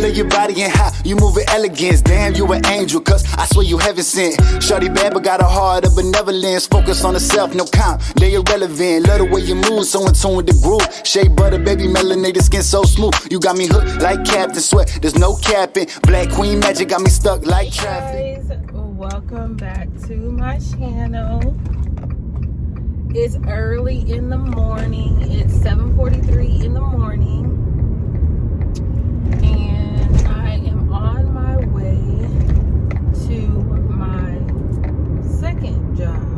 love your body and how you move with elegance. Damn, you an angel, cause I swear you heaven sent. Shorty bad, but got a heart of benevolence. Focus on herself, no count, they irrelevant. Love the way you move, so in tune with the groove. Shea butter, baby, melanated skin so smooth. You got me hooked like Captain Sweat, there's no capping. Black Queen magic got me stuck like traffic. Guys, welcome back to my channel. It's early in the morning. It's 7:43 in the morning. And I am on my way to my second job.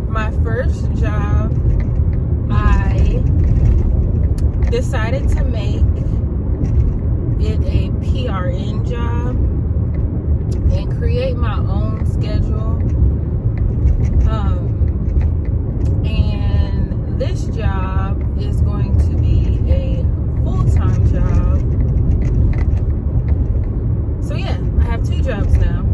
My first job, I decided to make it a PRN job and create my own schedule. And this job is going to be a full-time job. So yeah, I have two jobs now.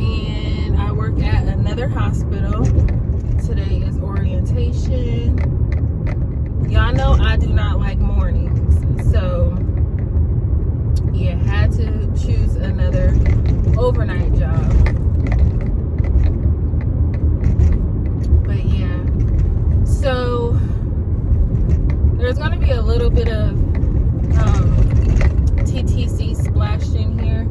And I work at another hospital. Today is orientation. Y'all know I do not like mornings. So yeah, had to choose another overnight job. So there's going to be a little bit of TTC splashed in here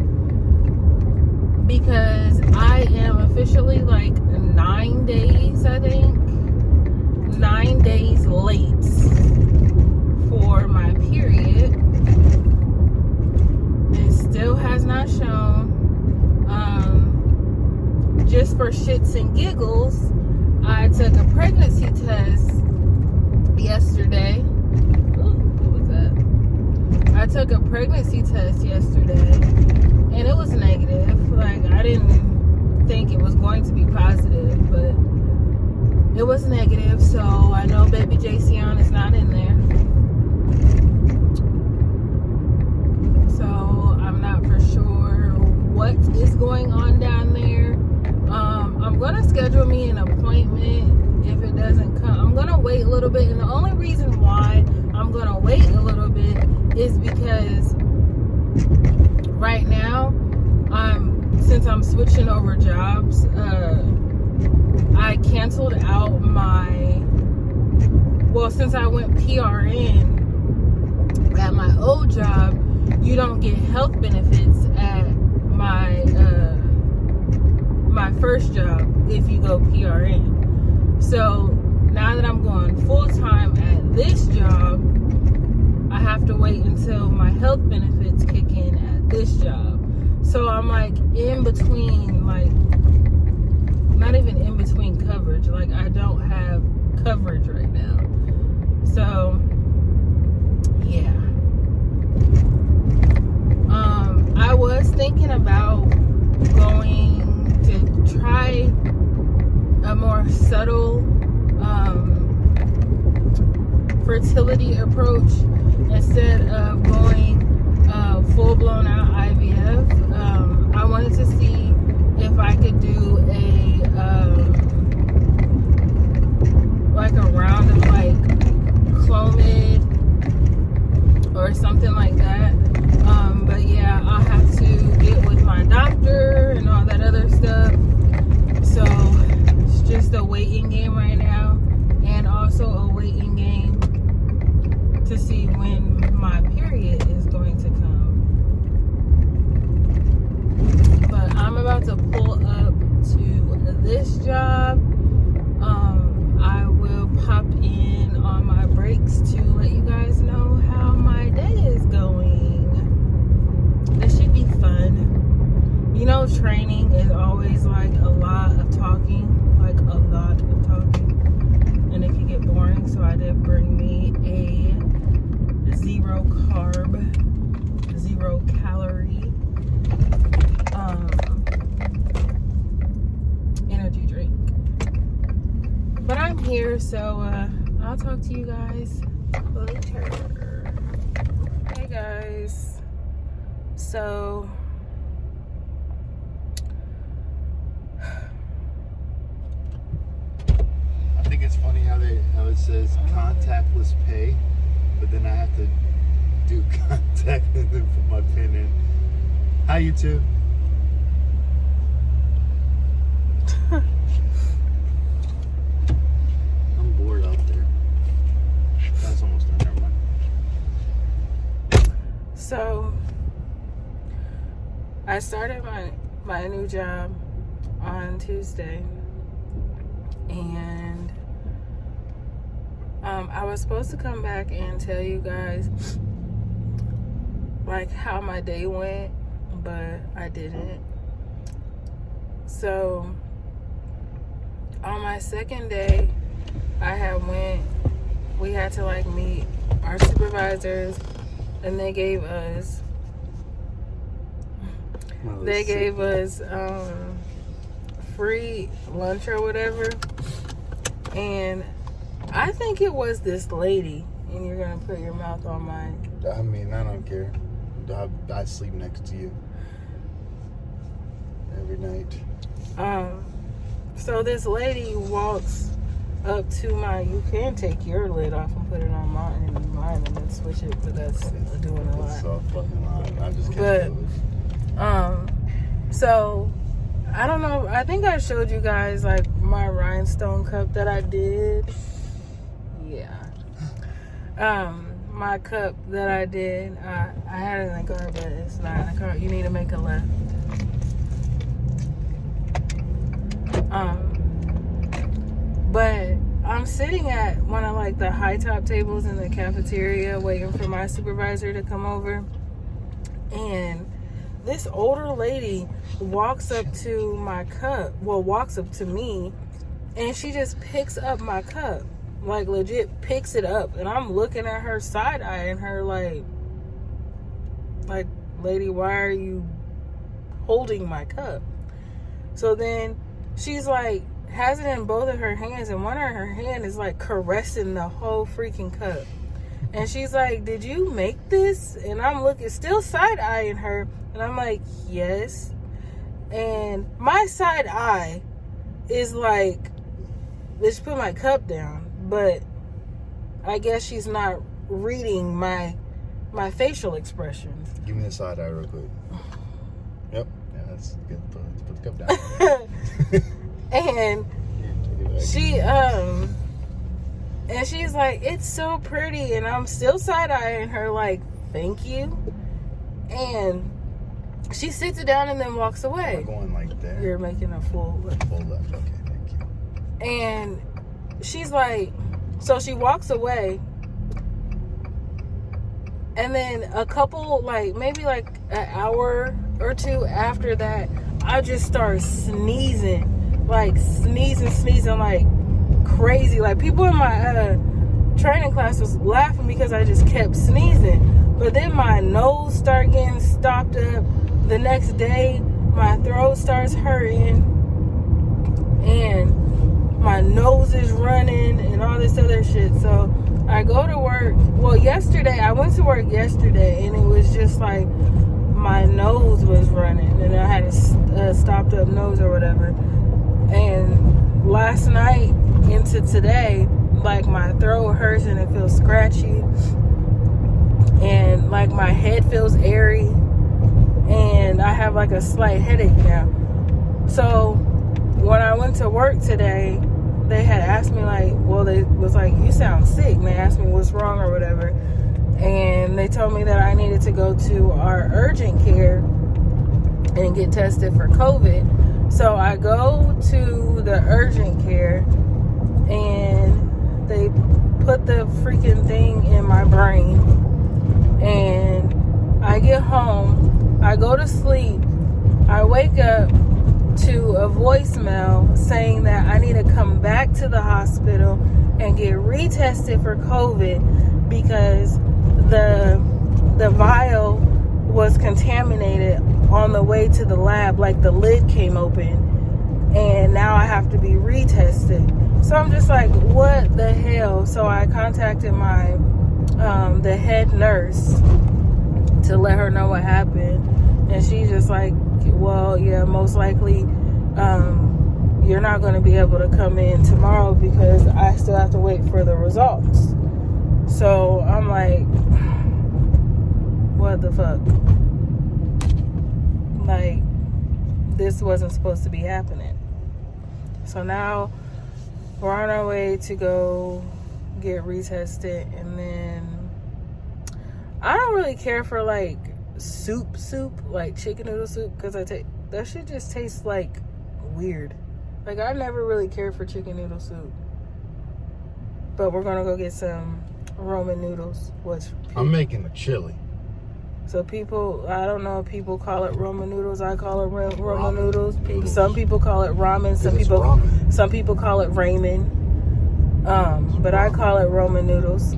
because I am officially like 9 days, I think, 9 days late for my period. It still has not shown. Just for shits and giggles, I took a pregnancy test yesterday. Ooh, what was that? I took a pregnancy test yesterday and it was negative. Like, I didn't think it was going to be positive, but it was negative. So I know baby Jason is not in there. So I'm not for sure what is going on down there. I'm gonna schedule me an appointment if it doesn't come. I'm gonna wait a little bit, and the only reason why I'm gonna wait a little bit is because right now, since I'm switching over jobs, I canceled out since I went PRN at my old job, you don't get health benefits at my first job if you go PRN. So now that I'm going full-time at this job, I have to wait until my health benefits kick in at this job. So I'm like in between, like not even in between coverage. Like I don't have coverage right now. So yeah. I was thinking about going to try a more subtle fertility approach instead of going full-blown out IVF. I wanted to see if I could do like a round of like Clomid or something like that. But yeah, I'll have to get with my doctor and all that other stuff. So it's just a waiting game right now, and also a waiting game to see when my period is going to come. But I'm about to pull up to this job. I will pop in on my breaks to let you guys know how my day is going. This should be fun. You know, training is always like a lot of talking, and it can get boring. So I did bring me a 0 carb, 0 calorie energy drink. But I'm here, so I'll talk to you guys later. Hey guys, so I think it's funny how it says contactless pay Exactly. Put my pin in. Hi, you two. I'm bored out there. That's almost done. Never mind. So, I started my new job on Tuesday, and I was supposed to come back and tell you guys like how my day went, but I didn't. So on my second day, we had to like meet our supervisors, and they gave us free lunch or whatever. And I think it was this lady, and you're gonna put your mouth on mine. I mean, I don't care. I sleep next to you every night. So this lady walks up to you can take your lid off and put it on mine and then switch it, but that's doing a lot. It's so fucking loud. I just can't do it. So I don't know, I think I showed you guys like my rhinestone cup that I did. Yeah. My cup that I did, I had it in the car, but it's not in the car. You need to make a left. But I'm sitting at one of like the high top tables in the cafeteria waiting for my supervisor to come over, and this older lady walks up to me, and she just picks up my cup. Like, legit picks it up. And I'm looking at her side-eyeing her like, lady, why are you holding my cup? So then she's like, has it in both of her hands, and one of her hand is like caressing the whole freaking cup. And she's like, did you make this? And I'm looking, still side-eyeing her, and I'm like, yes. And my side eye is like, let's put my cup down. But I guess she's not reading my facial expressions. Give me the side eye real quick. Yep. Yeah, that's good. Let's put the cup down. And she's like, it's so pretty. And I'm still side-eyeing her like, thank you. And she sits it down and then walks away. We're going like there. You're making a full left. Full left. Okay, thank you. And she's like, so she walks away, and then a couple, like maybe like an hour or two after that, I just start sneezing like crazy. Like, people in my training class was laughing because I just kept sneezing. But then my nose started getting stopped up. The next day, my throat starts hurting, and my nose is running and all this other shit. So I go to work. Well, I went to work yesterday, and it was just like my nose was running, and I had a stopped up nose or whatever. And last night into today, like, my throat hurts and it feels scratchy, and like my head feels airy, and I have like a slight headache now. So when I went to work today, they had asked me like, well, they was like, you sound sick, and they asked me what's wrong or whatever, and they told me that I needed to go to our urgent care and get tested for COVID. So I go to the urgent care, and they put the freaking thing in my brain, and I get home, I go to sleep, I wake up to a voicemail saying that I need to come back to the hospital and get retested for COVID because the vial was contaminated on the way to the lab. Like, the lid came open, and now I have to be retested. So I'm just like, what the hell? So I contacted my the head nurse to let her know what happened, and she's just like, well, yeah, most likely you're not going to be able to come in tomorrow because I still have to wait for the results. So I'm like, what what the fuck? Like, this wasn't supposed to be happening. So now we're on our way to go get retested, and then I don't really care for like soup, like chicken noodle soup, because that shit just tastes like weird. Like, I never really cared for chicken noodle soup. But we're gonna go get some Roman noodles. I'm making a chili. So people, I don't know if people call it Roman noodles. I call it Roman noodles. noodles. Some people call it ramen. Some people call it ramen. But I call it Roman noodles.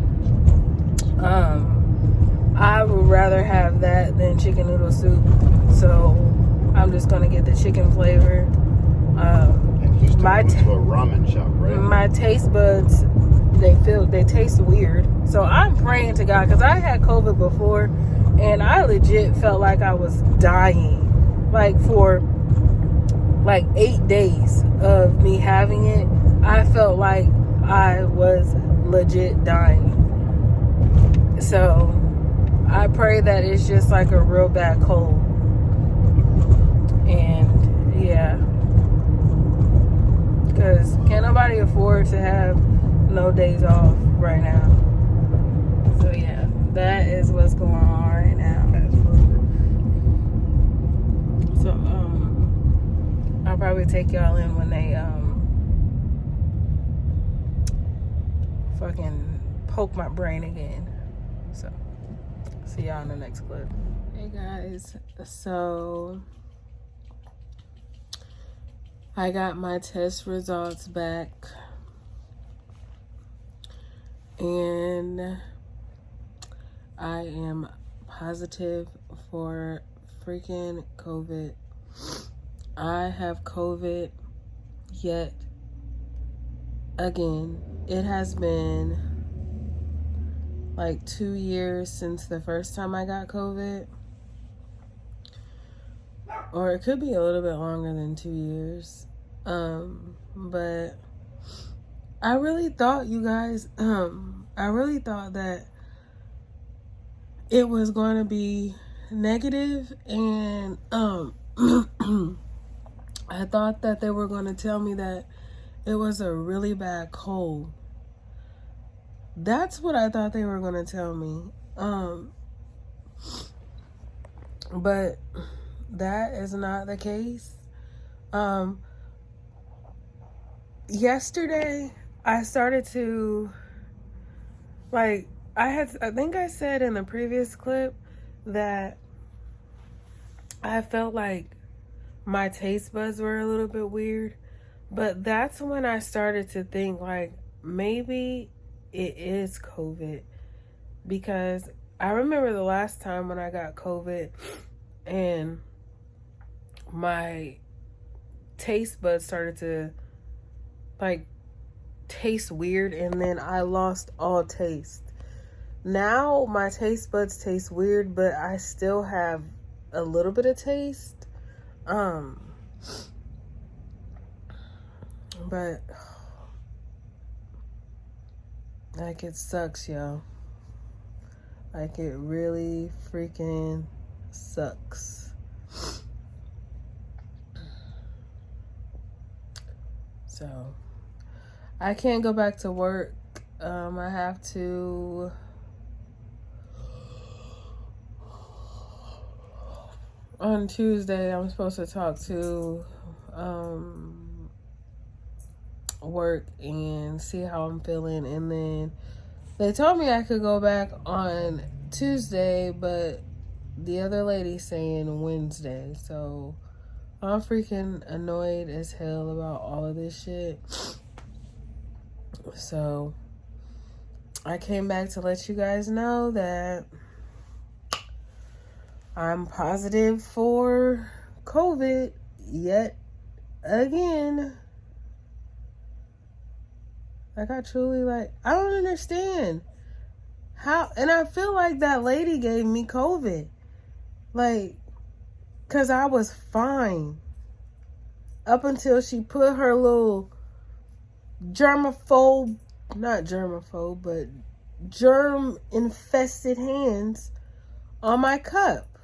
I would rather have that than chicken noodle soup. So I'm just gonna get the chicken flavor. Went to a ramen shop, right? My taste buds, they taste weird. So I'm praying to God, because I had COVID before, and I legit felt like I was dying. Like, for like 8 days of me having it, I felt like I was legit dying. So I pray that it's just like a real bad cold. And yeah, because can't nobody afford to have no days off right now. So yeah, that is what's going on right now. So I'll probably take y'all in when they fucking poke my brain again. So see y'all in the next clip. Hey guys, so I got my test results back, and I am positive for freaking COVID. I have COVID yet again. It has been like 2 years since the first time I got COVID. Or it could be a little bit longer than 2 years. But I really thought, you guys, I really thought that it was going to be negative, and I thought that they were going to tell me that it was a really bad cold. That's what I thought they were going to tell me. But that is not the case. Yesterday I started to, like, I think I said in the previous clip that I felt like my taste buds were a little bit weird, but that's when I started to think, like, maybe it is COVID, because I remember the last time when I got COVID and my taste buds started to, like, taste weird, and then I lost all taste. Now my taste buds taste weird, but I still have a little bit of taste. But like, it sucks, yo. Like, it really freaking sucks. So I can't go back to work. I have to on Tuesday. I'm supposed to talk to work and see how I'm feeling, and then they told me I could go back on Tuesday, but the other lady's saying Wednesday. So I'm freaking annoyed as hell about all of this shit. So I came back to let you guys know that I'm positive for COVID yet again. Like, I truly, like, I don't understand how, and I feel like that lady gave me COVID. Like, because I was fine up until she put her little germ-infested hands on my cup.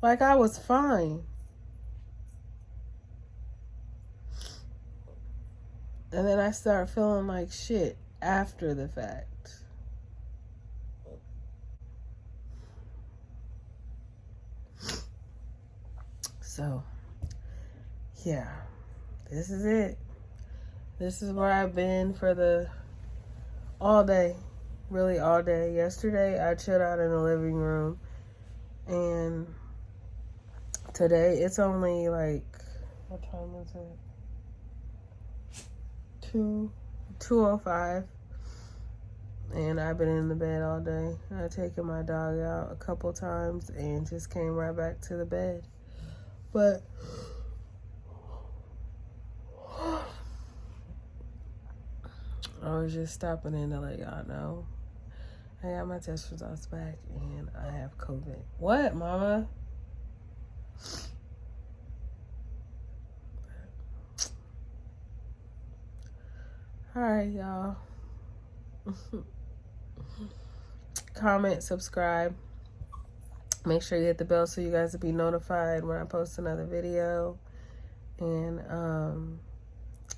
Like I was fine. And then I start feeling like shit after the fact. So, yeah, this is it. This is where I've been for all day. Really all day. Yesterday, I chilled out in the living room. And today, it's only like, what time is it? 2:05. And I've been in the bed all day. I've taken my dog out a couple times and just came right back to the bed. But I was just stopping in to let y'all know I got my test results back and I have COVID. What, mama? All right, y'all. Comment, subscribe. Make sure you hit the bell so you guys will be notified when I post another video. And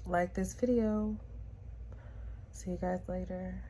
like this video. See you guys later.